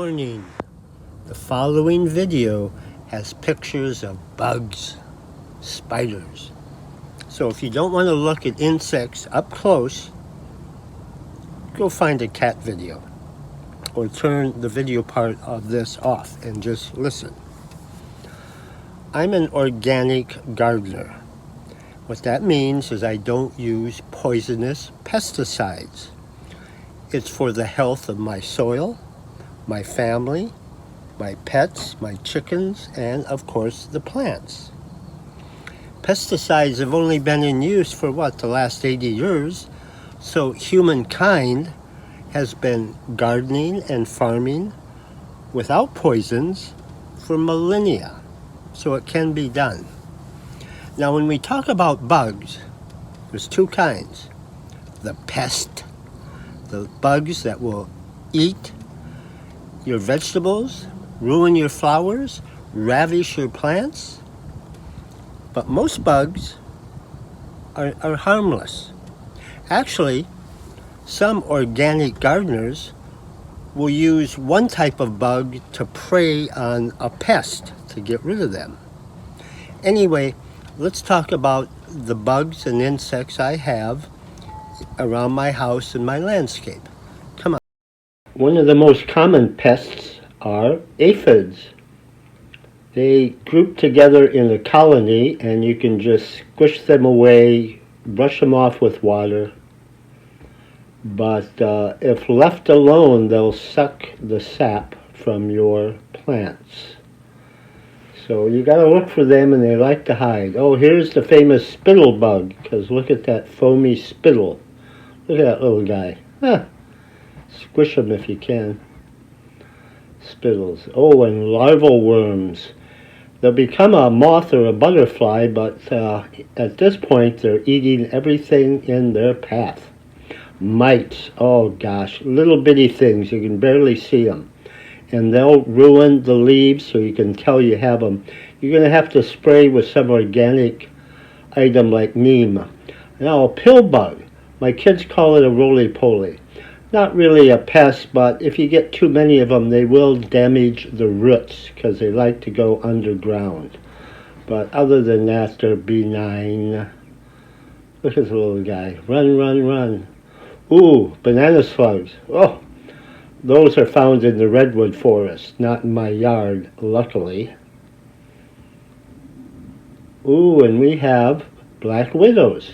Warning, the following video has pictures of bugs, spiders. So if you don't want to look at insects up close, go find a cat video or turn the video part of this off and just listen. I'm an organic gardener. What that means is I don't use poisonous pesticides. It's for the health of my soil, my family, my pets, my chickens, and of course the plants. Pesticides have only been in use for the last 80 years, so humankind has been gardening and farming without poisons for millennia, so it can be done. Now when we talk about bugs, there's two kinds. The bugs that will eat your vegetables, ruin your flowers, ravish your plants. But most bugs are harmless. Actually, some organic gardeners will use one type of bug to prey on a pest to get rid of them. Anyway, let's talk about the bugs and insects I have around my house and my landscape. Come on. One of the most common pests are aphids. They group together in a colony and you can just squish them away, brush them off with water. But if left alone, they'll suck the sap from your plants. So you gotta look for them, and they like to hide. Oh, here's the famous spittle bug, because look at that foamy spittle. Look at that little guy. Squish them if you can. Spittles. Oh, and larval worms. They'll become a moth or a butterfly, but at this point they're eating everything in their path. Mites. Oh gosh, little bitty things. You can barely see them. And they'll ruin the leaves, so you can tell you have them. You're going to have to spray with some organic item like neem. Now, a pill bug. My kids call it a roly-poly. Not really a pest, but if you get too many of them, they will damage the roots because they like to go underground. But other than that, they're benign. Look at the little guy. Run, run, run. Ooh, banana slugs. Oh, those are found in the redwood forest, not in my yard, luckily. Ooh, and we have black widows.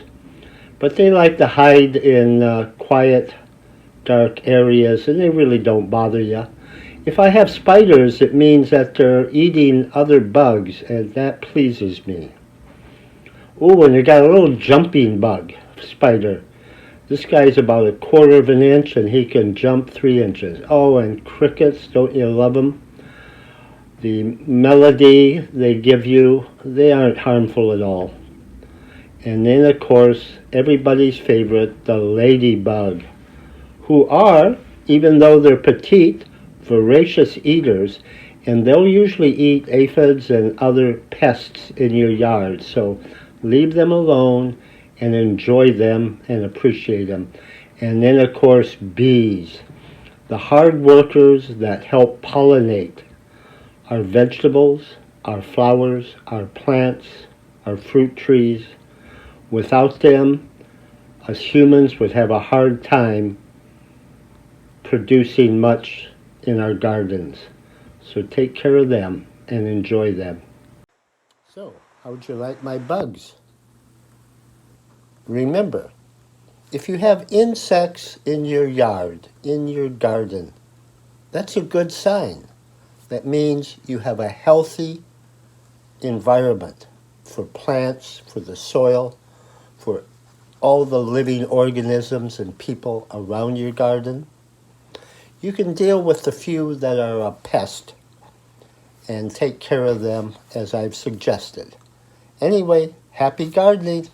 But they like to hide in quiet, dark areas, and they really don't bother you. If I have spiders, it means that they're eating other bugs, and that pleases me. Ooh, and they got a little jumping bug spider. This guy's about 1/4 of an inch, and he can jump 3 inches. Oh, and crickets, don't you love them? The melody they give you, they aren't harmful at all. And then, of course, everybody's favorite, the ladybug, who are, even though they're petite, voracious eaters, and they'll usually eat aphids and other pests in your yard. So leave them alone and enjoy them and appreciate them. And then, of course, bees, the hard workers that help pollinate our vegetables, our flowers, our plants, our fruit trees. Without them, us humans would have a hard time producing much in our gardens. So take care of them and enjoy them. So, how'd you like my bugs? Remember, if you have insects in your yard, in your garden, that's a good sign. That means you have a healthy environment for plants, for the soil, for all the living organisms and people around your garden. You can deal with the few that are a pest and take care of them as I've suggested. Anyway, happy gardening.